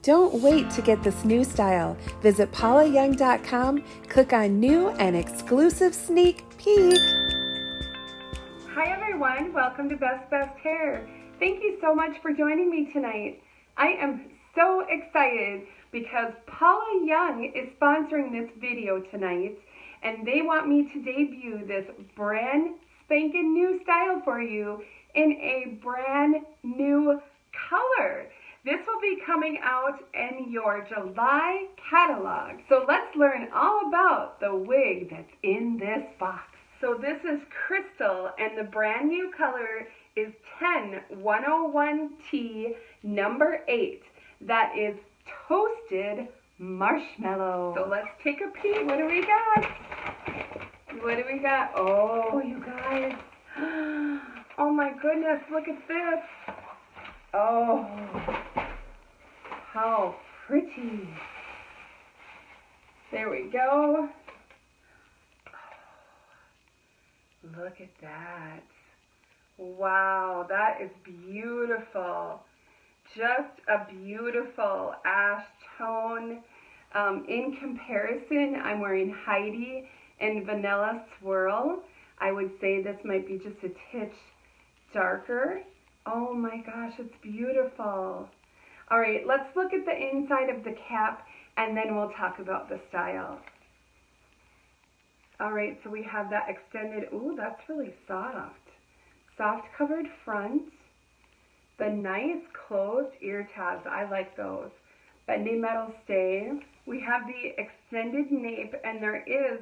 Don't wait to get this new style. Visit paulayoung.com, click on new and exclusive sneak peek. Hi everyone, welcome to BETH'S Hair. Thank you so much for joining me tonight. I am so excited because Paula Young is sponsoring this video tonight, and they want me to debut this brand spanking new style for you in a brand new color. This will be coming out in your July catalog. So let's learn all about the wig that's in this box. So this is Crystal, and the brand new color is 10101T number 8. That is Toasted Marshmallow. So let's take a peek. What do we got? What do we got? Oh, you guys. Oh my goodness, look at this. Oh, how pretty. There we go. Look at that. Wow, that is beautiful. Just a beautiful ash tone. In comparison, I'm wearing Heidi in Vanilla Swirl. I would say this might be just a titch darker. Oh my gosh, it's beautiful. All right, let's look at the inside of the cap and then we'll talk about the style. All right, so we have that extended, ooh, that's really soft. Soft covered front. The nice closed ear tabs, I like those. Bendy metal stay. We have the extended nape, and there is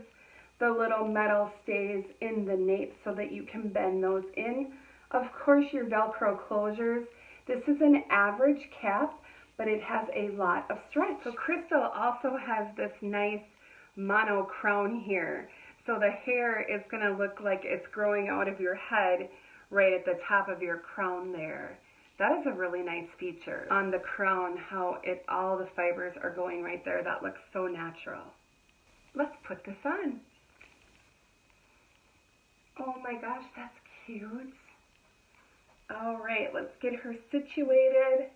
the little metal stays in the nape so that you can bend those in. Of course, your Velcro closures. This is an average cap, but it has a lot of stretch. So Crystal also has this nice mono crown here. So the hair is gonna look like it's growing out of your head right at the top of your crown there. That is a really nice feature on the crown, how all the fibers are going right there. That looks so natural. Let's put this on. Oh my gosh, that's cute. All right, let's get her situated.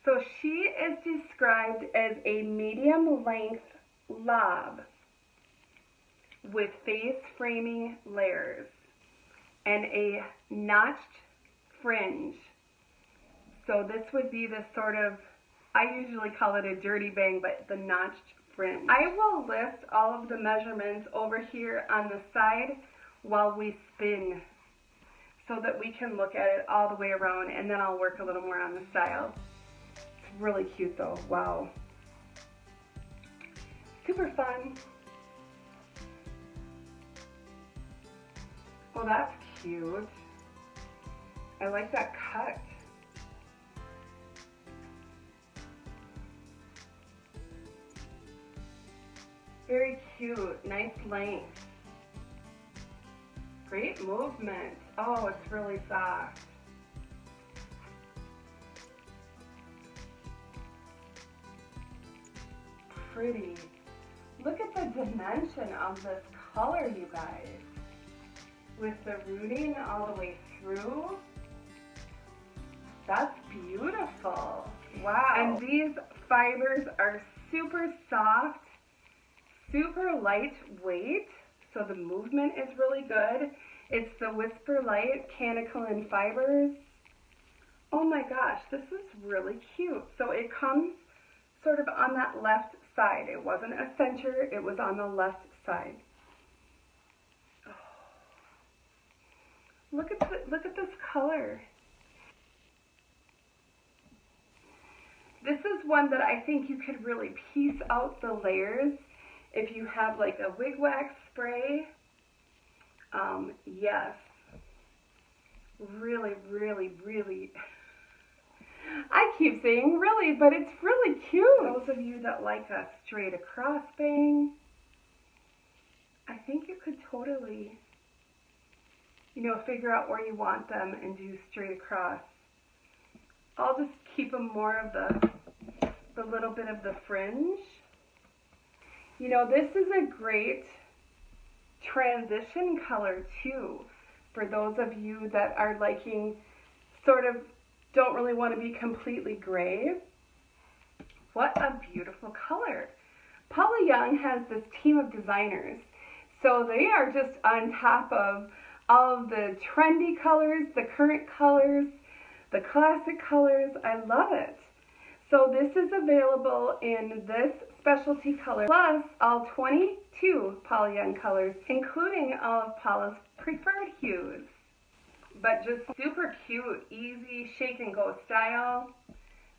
So she is described as a medium length lob with face framing layers and a notched fringe. So this would be the sort of, I usually call it a dirty bang, but the notched fringe. I will list all of the measurements over here on the side while we spin so that we can look at it all the way around, and then I'll work a little more on the style. It's really cute though, wow. Super fun. Well, that's cute. I like that cut. Very cute, nice length. Great movement. Oh, it's really soft. Pretty. Look at the dimension of this color, you guys. With the rooting all the way through. That's beautiful. Wow. And these fibers are super soft, super lightweight, so the movement is really good. It's the Whisper Light Canacolin fibers. Oh my gosh, this is really cute. So it comes sort of on that left side. It wasn't a center, it was on the left side. Look at this color. This is one that I think you could really piece out the layers if you have like a wig wax spray. Yes. Really, really, really. I keep saying really, but it's really cute. Those of you that like a straight across bang, I think you could totally, figure out where you want them and do straight across. I'll just keep them more of the little bit of the fringe. This is a great transition color too, for those of you that are liking sort of don't really want to be completely gray. What a beautiful color. Paula Young has this team of designers, so they are just on top of all of the trendy colors, the current colors, the classic colors. I love it. So this is available in this specialty color, plus all 22 Paula Young colors, including all of Paula's preferred hues. But just super cute, easy shake and go style.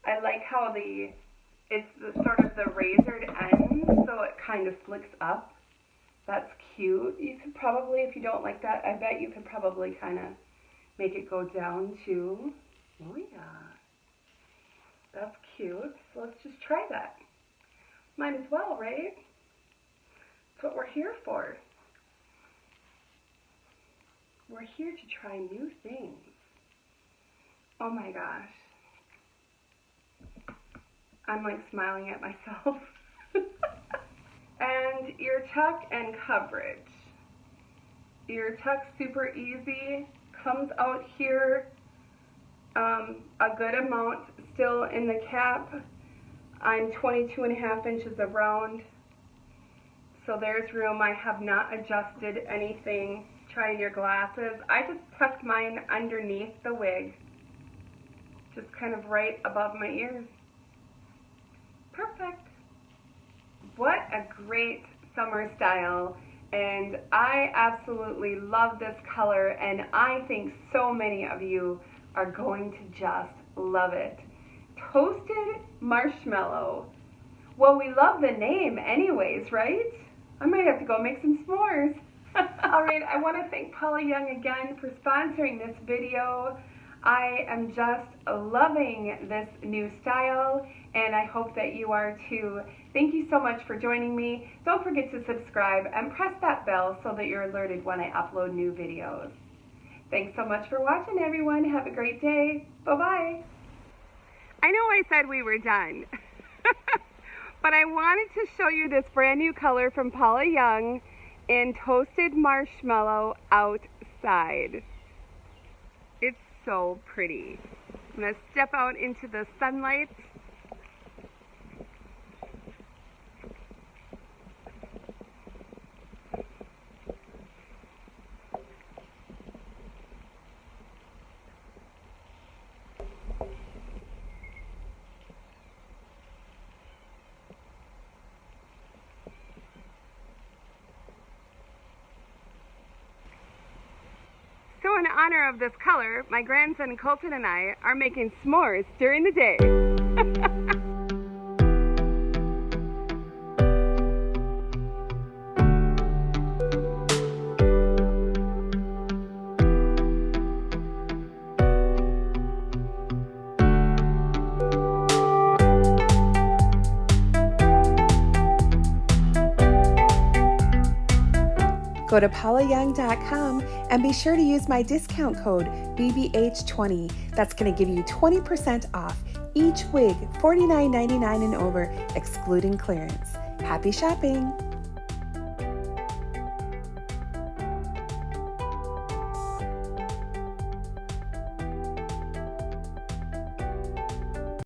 I like how it's the sort of the razored end, so it kind of flicks up. That's cute. You could probably, if you don't like that, I bet you could probably kind of make it go down too. Oh yeah. That's cute. So let's just try that. Might as well, right? That's what we're here for. We're here to try new things. Oh my gosh. I'm like smiling at myself. And ear tuck and coverage. Ear tuck, super easy. Comes out here a good amount still in the cap. I'm 22.5 inches around. So there's room. I have not adjusted anything. Trying your glasses. I just tucked mine underneath the wig. Just kind of right above my ears. Perfect. What a great summer style, and I absolutely love this color, and I think so many of you are going to just love it. Toasted Marshmallow. Well, we love the name anyways, right? I might have to go make some s'mores. All right, I want to thank Paula Young again for sponsoring this video. I am just loving this new style, and I hope that you are too. Thank you so much for joining me. Don't forget to subscribe and press that bell so that you're alerted when I upload new videos. Thanks so much for watching, everyone. Have a great day. Bye-bye. I know I said we were done, but I wanted to show you this brand new color from Paula Young in Toasted Marshmallow outside. It's so pretty. I'm going to step out into the sunlight. So in honor of this color, my grandson Colton and I are making s'mores during the day. Go to paulayoung.com and be sure to use my discount code BBH20. That's going to give you 20% off each wig, $49.99 and over, excluding clearance. Happy shopping!